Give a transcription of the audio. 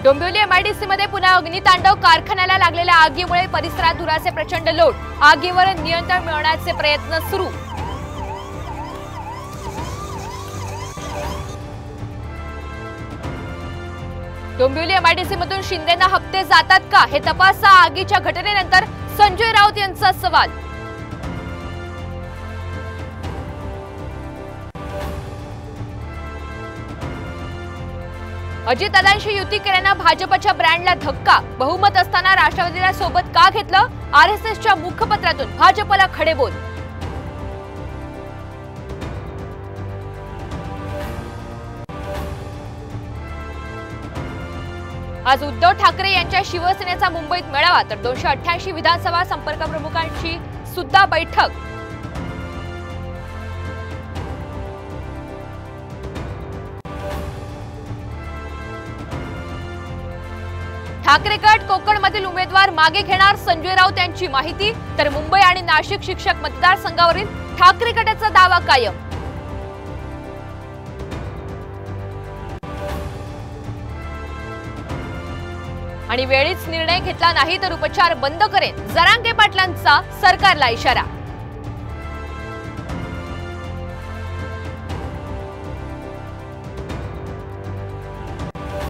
Dombivli MIDC मध्ये पुन्हा अग्नितांडव। कारखान्याला लागलेल्या आगीमुळे परिसरात धुराचे प्रचंड लोट। आगीवर नियंत्रण मिळवण्याचे प्रयत्न सुरू। डोंबिवली एमआयडीसी मधून शिंदेना हप्ते जातात का हे तपासा। आगीच्या घटनेनंतर संजय राऊत यांचा सवाल। अजितदादांशी युती केल्यानं भाजपच्या ब्रँडला धक्का। बहुमत असताना राष्ट्रवादीला सोबत का घेतलं? आरएसएसच्या मुखपत्रातून भाजपला खडेबोल। आज उद्धव ठाकरे यांच्या शिवसेनेचा मुंबईत मेळावा, तर 288 विधानसभा संपर्क प्रमुखांची सुद्धा बैठक। ठाकरे गट कोकणमधील उमेदवार मागे घेणार, संजय राऊत यांची माहिती। तर मुंबई आणि नाशिक शिक्षक मतदारसंघावरील ठाकरे गटाचा दावा कायम। आणि वेळीच निर्णय घेतला नाही तर उपचार बंद करेन, जरांगे पाटलांचा सरकारला इशारा।